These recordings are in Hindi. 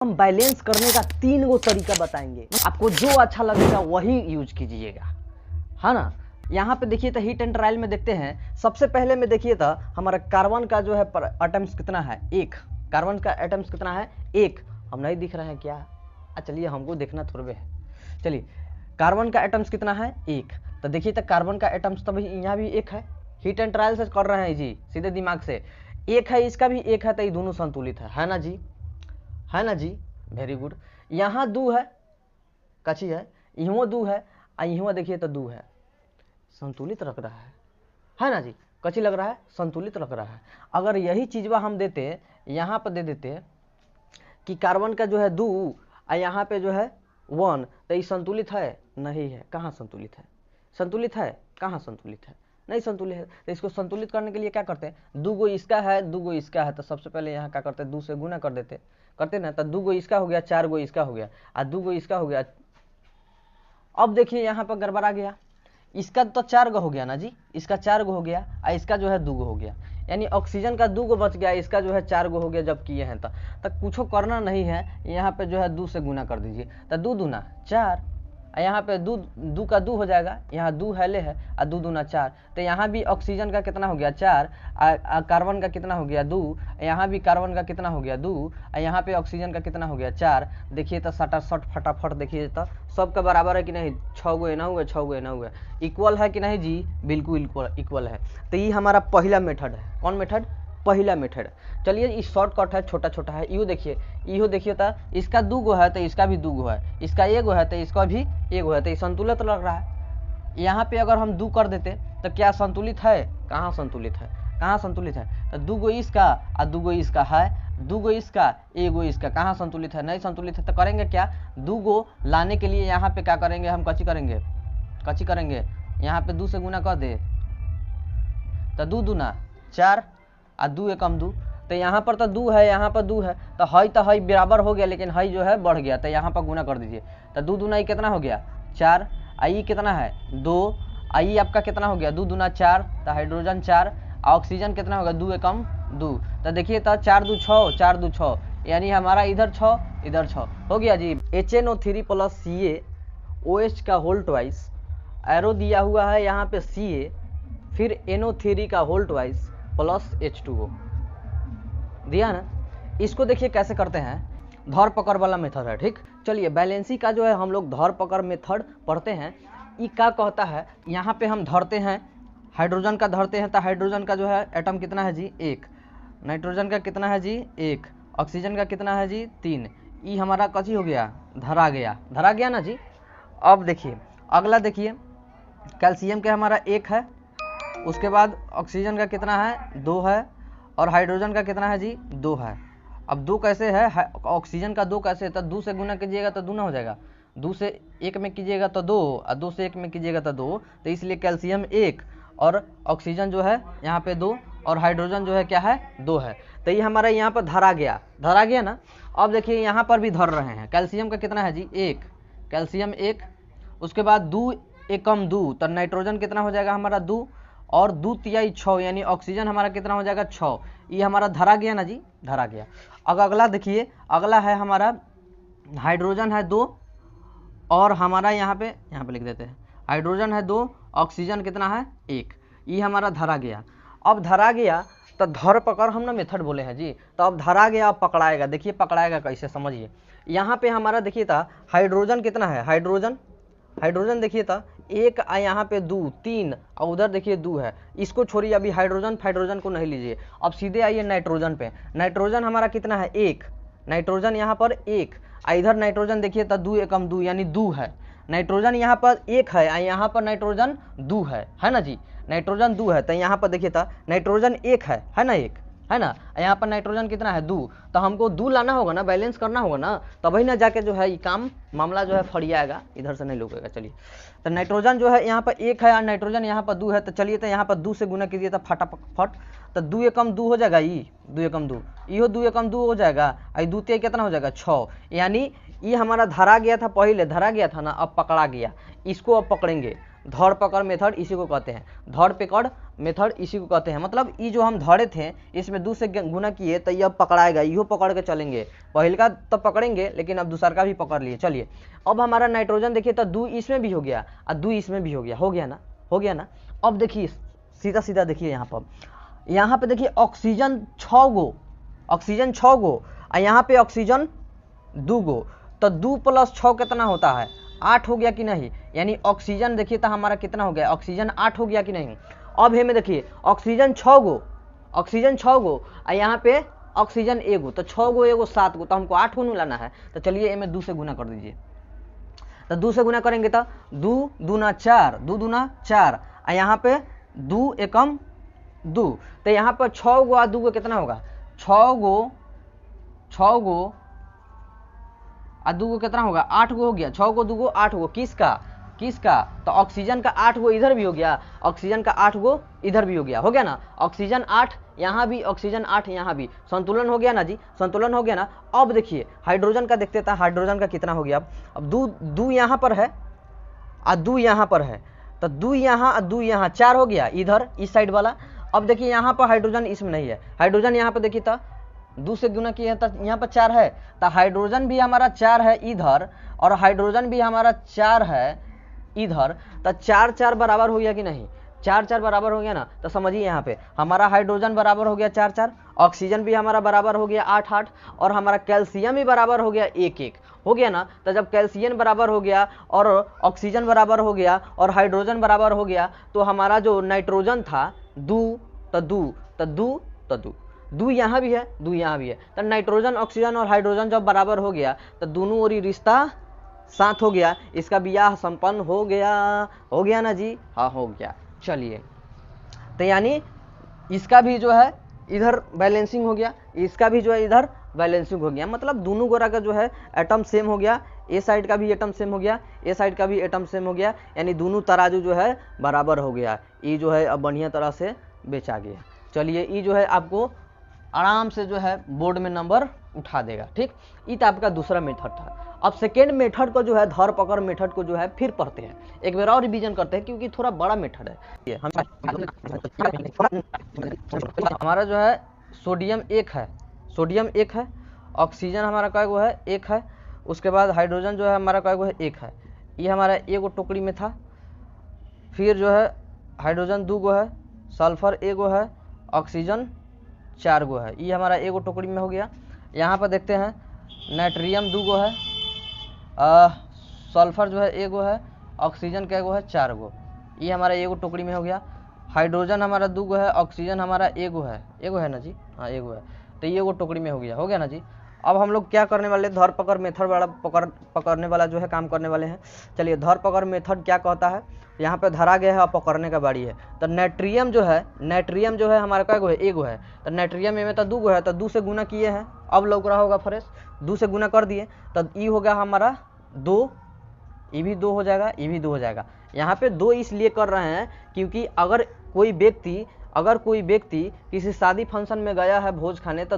हम बैलेंस करने का 3 गो तरीका बताएंगे, आपको जो अच्छा लगेगा वही यूज कीजिएगा, है ना। यहाँ पे देखिए तो हीट एंड ट्रायल में देखते हैं, सबसे पहले में देखिए तो हमारा कार्बन का जो है एटम्स कितना है, 1। कार्बन का एटम्स कितना है, 1। हम नहीं दिख रहे हैं क्या, चलिए हमको देखना थोड़े है। चलिए कार्बन का एटम्स कितना है, 1। तो देखिए तो कार्बन का एटम्स तो यहाँ भी 1 है, हीट एंड ट्रायल से कर रहे हैं जी, सीधे दिमाग से 1 है, इसका भी 1 है, तो ये दोनों संतुलित है ना जी, है ना जी, वेरी गुड। यहाँ 2 है, कची है, यहाँ 2 है, यहाँ देखिए तो 2 है, संतुलित रख रहा है ना जी, कची लग रहा है, संतुलित रख रहा है। अगर यही चीजवा हम देते यहाँ पर दे देते कि कार्बन का जो है 2 और यहाँ पे जो है 1, तो ये संतुलित है, नहीं है, कहाँ संतुलित है, संतुलित है, कहाँ संतुलित है, नहीं संतुलित है। तो इसको संतुलित करने के लिए क्या करते हैं, 2 गो इसका है, 2 गो इसका है, तो सबसे पहले यहाँ क्या करते हैं, 2 से गुना कर देते, करते ना, तो 2 गो इसका हो गया, 4 गो इसका हो गया, और 2 गो इसका हो गया। अब देखिए यहाँ पर गड़बड़ा गया, इसका तो 4 गो हो गया ना जी, इसका 4 गो हो गया, और इसका जो है 2 गो हो गया, यानी ऑक्सीजन का 2 गो बच गया, इसका जो है 4 गो हो गया। जब किए हैं तो कुछ करना नहीं है, यहाँ पे जो है 2 से गुना कर दीजिए, तो 2 दूना 4, यहाँ पे 2 का 2 हो जाएगा, यहाँ 2 है ले है, और 2 दूना 4, तो यहाँ भी ऑक्सीजन का कितना हो गया 4, कार्बन का कितना हो गया 2, यहाँ भी कार्बन का कितना हो गया 2, यहाँ पे ऑक्सीजन का कितना हो गया 4। देखिए तो सटासट फटाफट देखिए तो सबका बराबर है कि नहीं, 6 गो ना हुआ, 6 गो ना हुआ, इक्वल है कि नहीं जी, बिल्कुल इक्वल है। तो ये हमारा पहला मेथड है, कौन मेथड, पहला मेथड। चलिए इस शॉर्टकट है, छोटा छोटा है, इहो देखिए तो इसका 2 गो है, तो इसका भी 2 गो है, इसका 1 गो है, तो इसका भी 1 गो है, तो ये संतुलित लग रहा है। यहाँ पे अगर हम 2 कर देते तो क्या संतुलित है, कहाँ संतुलित है, कहाँ संतुलित है, तो 2 गो इसका और 2 गो इसका है, 2 गो इसका 1 गो इसका, कहाँ संतुलित है, नहीं संतुलित है। तो करेंगे क्या, 2 गो लाने के लिए यहाँ पे क्या करेंगे, हम कची करेंगे, यहाँ पे 2 से गुना कर दे, तो 2 दूना 4 और 2 एकम 2, तो यहाँ पर तो 2 है, यहाँ पर 2 है, तो हई बराबर हो गया, लेकिन हई जो है बढ़ गया, तो यहाँ पर गुना कर दीजिए, तो 2 दूना कितना हो गया 4, आई कितना है 2, आई आपका कितना हो गया 2 दूना 4, तो हाइड्रोजन 4, ऑक्सीजन कितना होगा 2 एकम 2, तो देखिए तो 4 2 6, 4 2 6, यानी हमारा इधर 6 इधर 6 हो गया जी। HNO3 प्लस CaOH का होल ट्वाइस, एरो दिया हुआ है यहाँ पे Ca, फिर NO3 का होल ट्वाइस प्लस H2O दिया ना। इसको देखिए कैसे करते हैं, धर पकड़ वाला मेथड है, ठीक। चलिए बैलेंसी का जो है हम लोग धर पकड़ मेथड पढ़ते हैं। ये क्या कहता है, यहाँ पे हम धरते हैं, हाइड्रोजन का धरते हैं, तो हाइड्रोजन का जो है एटम कितना है जी 1, नाइट्रोजन का कितना है जी 1, ऑक्सीजन का कितना है जी 3, ये हमारा कची हो गया, धरा गया ना जी। अब देखिए अगला देखिए, कैल्शियम का हमारा 1 है, उसके बाद ऑक्सीजन का कितना है 2 है, और हाइड्रोजन का कितना है जी 2 है। अब 2 कैसे है, ऑक्सीजन का 2 कैसे है, तो 2 से गुना कीजिएगा तो 2 ना हो जाएगा, 2 से 1 में कीजिएगा तो 2, और 2 से 1 में कीजिएगा तो 2, तो इसलिए कैल्शियम 1 और ऑक्सीजन जो है यहाँ पे 2 और हाइड्रोजन जो है क्या है 2 है। तो ये हमारा यहाँ पर धरा गया ना। अब देखिए यहाँ पर भी धर रहे हैं, कैल्शियम का कितना है जी 1, कैल्शियम 1, उसके बाद 2 एकम 2, तो नाइट्रोजन कितना हो जाएगा हमारा 2, और 2 तिहाई 6, यानी ऑक्सीजन हमारा कितना हो जाएगा 6, ये हमारा धरा गया ना जी, धरा गया। अगला देखिए, अगला है हमारा हाइड्रोजन है 2, और हमारा यहाँ पे लिख देते हैं, हाइड्रोजन है 2, ऑक्सीजन कितना है 1, ये हमारा धरा गया। अब धरा गया तो धर पकड़ हम ना मेथड बोले हैं जी, तो अब धरा गया, अब पकड़ाएगा, देखिए पकड़ाएगा कैसे समझिए। यहाँ पे हमारा देखिए था हाइड्रोजन कितना है, हाइड्रोजन देखिए था 1, यहाँ पे 2 3, और उधर देखिए 2 है, इसको छोड़िए, अभी हाइड्रोजन को नहीं लीजिए। अब सीधे आइए नाइट्रोजन पे, नाइट्रोजन हमारा कितना है 1, नाइट्रोजन यहाँ पर 1, इधर नाइट्रोजन देखिए तो 2 एकम 2, यानी 2 है, नाइट्रोजन यहाँ पर 1 है, यहाँ पर नाइट्रोजन 2 है ना जी, नाइट्रोजन 2 है, तो यहाँ पर देखिए था नाइट्रोजन 1 है ना, 1 है ना, यहाँ पर नाइट्रोजन कितना है 2, तो हमको 2 लाना होगा ना, बैलेंस करना होगा ना, तभी ना जाके जो है ये काम मामला जो है फरियाएगा, इधर से नहीं लुकेगा। चलिए तो नाइट्रोजन जो है यहाँ पर 1 है और नाइट्रोजन यहाँ पर 2 है, तो चलिए तो यहाँ पर 2 से गुना कीजिए तो फटाफट, तो 2 एकम 2 हो जाएगा, ये 2 एकम 2, इहो 2 एकम 2 हो जाएगा, और 2 कितना हो जाएगा 6, यानी ये हमारा धरा गया था, पहले धरा गया था ना, अब पकड़ा गया, इसको अब पकड़ेंगे। धर पकड़ मेथड इसी को कहते हैं, धर पकड़ मेथड इसी को कहते हैं। मतलब ये जो हम धरे थे इसमें 2 से गुना किए तो ये अब पकड़ाएगा, इहो पकड़ के चलेंगे। पहले का तो पकड़ेंगे लेकिन अब दूसरा का भी पकड़ लिए। चलिए अब हमारा नाइट्रोजन देखिए तो 2 इसमें भी हो गया और 2 इसमें भी हो गया ना, हो गया ना। अब देखिए सीधा सीधा देखिए यहाँ पे देखिए ऑक्सीजन 6 गो, ऑक्सीजन 6 गो और यहाँ पे ऑक्सीजन 2 गो, तो 2 + 6 कितना होता है, 8 हो गया कि नहीं। यानी ऑक्सीजन देखिए तो हमारा कितना हो गया, ऑक्सीजन 8 हो गया कि नहीं। अब हमें देखिए ऑक्सीजन 6 गो, ऑक्सीजन 6 गो और यहाँ पे ऑक्सीजन 1 गो, तो 6 गो 1 गो 7 गो, तो हमको 8 गो लाना है। तो चलिए इनमें 2 से गुना कर दीजिए। तो 2 से गुना करेंगे तो 2 दूना 4, 2 दूना 4 और यहाँ पे 2 एकम 2, तो यहाँ पर 6 गो और 2 गो कितना होगा, 6 गो और 2 गो कितना होगा, 8 गो हो गया। 6 गो 2 गो 8 गो, किसका तो ऑक्सीजन का 8 गो इधर भी हो गया, ऑक्सीजन का 8 गो इधर भी हो गया ना। ऑक्सीजन 8 यहाँ भी, ऑक्सीजन 8 यहाँ भी, संतुलन हो गया ना जी, संतुलन हो गया ना। अब देखिए हाइड्रोजन का देखते था, हाइड्रोजन का कितना हो गया। अब 2 यहाँ पर है और 2 यहाँ पर है, तो 2 यहाँ और 2 यहाँ, 4 हो गया इधर इस साइड वाला। अब देखिए यहाँ पर हाइड्रोजन इसमें नहीं है, हाइड्रोजन यहाँ पर देखिए तो 2 से गुना किया है तो यहाँ पर 4 है, तो हाइड्रोजन भी हमारा 4 है इधर और हाइड्रोजन भी हमारा 4 है इधर, तो 4 4 बराबर हो गया कि नहीं, 4 4 बराबर हो गया ना। तो समझिए यहाँ पे हमारा हाइड्रोजन बराबर हो गया 4 4, ऑक्सीजन भी हमारा बराबर हो गया 8 8 और हमारा कैल्शियम भी बराबर हो गया 1 1, हो गया ना। तो जब कैल्शियम बराबर हो गया और ऑक्सीजन बराबर हो गया और हाइड्रोजन बराबर हो गया, तो हमारा जो नाइट्रोजन था 2 यहाँ भी है, 2 यहाँ भी है, तो नाइट्रोजन ऑक्सीजन और हाइड्रोजन जब बराबर हो गया तो दोनों ओर रिश्ता साथ हो गया, इसका विवाह संपन्न हो गया ना जी, हाँ हो गया। चलिए तो यानी इसका भी जो है इधर बैलेंसिंग हो गया, इसका भी जो है इधर बैलेंसिंग हो गया, मतलब दोनों गोरा का जो है एटम सेम हो गया, ए साइड का भी एटम सेम हो गया, ए साइड का भी एटम सेम हो गया, यानी दोनों तराजू जो है बराबर हो गया। ये जो है अब बढ़िया तरह से बेचा गया। चलिए ये जो है आपको आराम से जो है बोर्ड में नंबर उठा देगा, ठीक। ये तो आपका दूसरा मेथड था। अब सेकेंड मेथड को जो है धर पकड़ मेथड को जो है फिर पढ़ते हैं, एक बार और रिवीजन करते हैं क्योंकि थोड़ा बड़ा मेथड है ये। हमारा जो है सोडियम 1 है, सोडियम 1 है, ऑक्सीजन हमारा कय गो है 1 है, उसके बाद हाइड्रोजन जो है हमारा कय गो है 1 है, ये हमारा 1 गो टोकरी में था। फिर जो है हाइड्रोजन 2 गो है, सल्फर 1 गो है, ऑक्सीजन 4 गो है, ये हमारा 1 गो टोकरी में हो गया। यहाँ पर देखते हैं नाइट्रियम 2 गो है, सल्फर जो है 1 गो है, ऑक्सीजन कै गो है 4 गो, ये हमारा 1 गो टोकरी में हो गया। हाइड्रोजन हमारा 2 गो है, ऑक्सीजन हमारा 1 गो है, 1 गो है ना जी, हाँ 1 गो है, तो ये 1 गो टोकरी में हो गया ना जी। अब हम लोग क्या करने वाले, धर पकड़ मेथड वाला पकड़ने वाला जो है काम करने वाले हैं। चलिए धर पकड़ मेथड क्या कहता है, यहाँ पे धरा गया है और पकड़ने का बारी है। तो नाइट्रियम जो है हमारा कै गो है 1 गो है, तो नाइट्रियम में तो 2 गो है, तो 2 से गुना किए हैं, अब लौक रहा होगा फ्रेश, 2 से गुना कर दिए, तब ई हो गया हमारा 2, ये भी 2 हो जाएगा, ये भी 2 हो जाएगा। यहाँ पे 2 इसलिए कर रहे हैं क्योंकि अगर कोई व्यक्ति किसी शादी फंक्शन में गया है भोज खाने, तो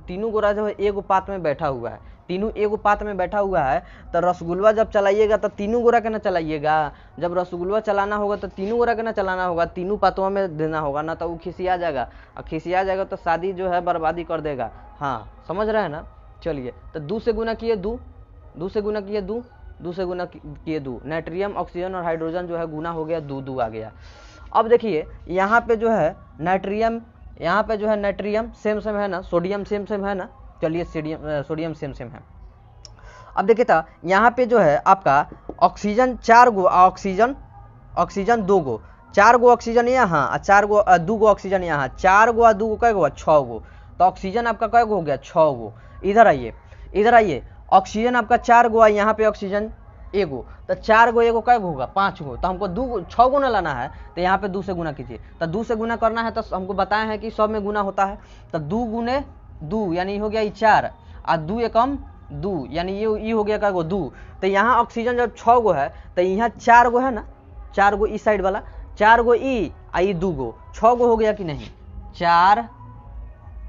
तीनों गोरा जो है 1 गो पात में बैठा हुआ है, तीनों 1 गो पात में बैठा हुआ है, तो रसगुल्ला जब चलाइएगा तो तीनों गोरा के ना चलाइएगा, जब रसगुल्ला चलाना होगा तो तीनों गोरा के ना चलाना होगा, तीनों पातों में देना होगा ना, तो वो खिसिया जाएगा, और खिसिया जाएगा तो शादी जो है बर्बादी कर देगा। हाँ समझ रहे हैं ना। चलिए तो 2 से गुना किए 2, 2 से गुना किए 2, 2 से गुना किए 2, नाइट्रियम ऑक्सीजन और हाइड्रोजन जो है गुना हो गया 2 2 आ गया। अब देखिए यहाँ पे जो है नाइट्रियम, यहाँ पे जो है नाइट्रियम सेम है ना, सोडियम सेम है ना, चलिए सोडियम सेम है। अब देखिए तो यहाँ पे जो है आपका ऑक्सीजन 4 गो, ऑक्सीजन 2 गो, 4 गो ऑक्सीजन यहाँ, 2 गो ऑक्सीजन यहाँ, 4 गो और 2 गो कै गो 6 गो, तो ऑक्सीजन आपका कै गो हो गया 6 गो। इधर आइए, ऑक्सीजन आपका 4 गो है, यहाँ पे ऑक्सीजन 1 गो, तो 4 गो 1 गो कै गो होगा 5 गो, तो हमको 6 गुना लाना है, तो यहाँ पे 2 से गुना कीजिए। तो 2 से गुना करना है तो हमको बताया है कि 100 में गुना होता है, तो 2 गुने 2 यानी हो गया 4 और 2 एकम 2 यानी ये हो गया कै गो 2। तो यहाँ ऑक्सीजन जब 6 गो है तो यहाँ 4 गो है ना, 4 गो इस साइड वाला, 4 गो ई आई 2 गो, 6 गो हो गया कि नहीं, 4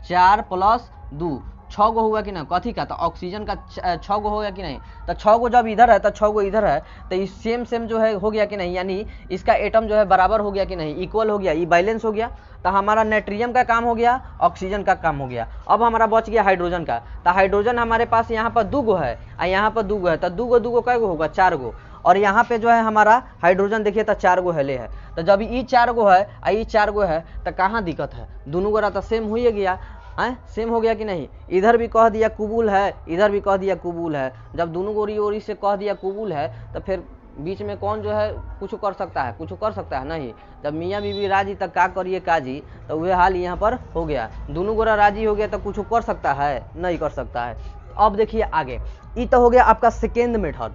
4 + 2 6 गो होगा कि नहीं, कथी का, तो ऑक्सीजन का 6 गो होगा कि नहीं, तो 6 गो जब इधर है तो 6 गो इधर है, तो इस सेम जो है हो गया कि नहीं, यानी इसका एटम जो है बराबर हो गया कि नहीं, इक्वल हो गया, ये बैलेंस हो गया। तो हमारा नाइट्रियम का काम हो गया, ऑक्सीजन का काम हो गया। अब हमारा बच गया हाइड्रोजन का, तो हाइड्रोजन हमारे पास यहाँ पर 2 गो है और यहाँ पर 2 गो है, तो 2 गो कै गो होगा, 4 गो। और यहाँ पे जो है हमारा हाइड्रोजन देखिए तो 4 गो हेले है, तो जब ये 4 गो है और ये 4 गो है तो कहाँ दिक्कत है, दोनों गोरा तो सेम हो ही गया है, सेम हो गया कि नहीं। इधर भी कह दिया कुबुल है, इधर भी कह दिया कुबुल है, जब दोनों गोरी ओरी से कह दिया कुबुल है तो फिर बीच में कौन जो है कुछ कर सकता है, कुछ कर सकता है नहीं। जब मियाँ बीबी राजी तक का करिए काजी, तो वह हाल यहाँ पर हो गया, दोनों गोरा राजी हो गया तो कुछ कर सकता है, नहीं कर सकता है। अब देखिए आगे, ये तो हो गया आपका सेकेंड मेथड,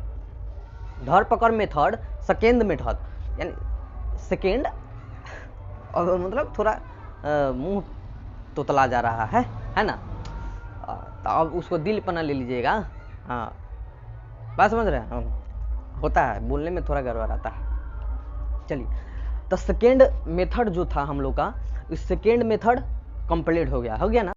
धर पकड़ मेथड, सेकेंड मेथड, यानी सेकेंड, और मतलब थोड़ा मुंह तोतला जा रहा है ना, तो अब उसको दिल पना ले लीजिएगा। हाँ, बात समझ रहे हैं, होता है बोलने में थोड़ा गड़बड़ आता है। चलिए, तो सेकेंड मेथड जो था हम लोग का, इस सेकेंड मेथड कंप्लीट हो गया ना।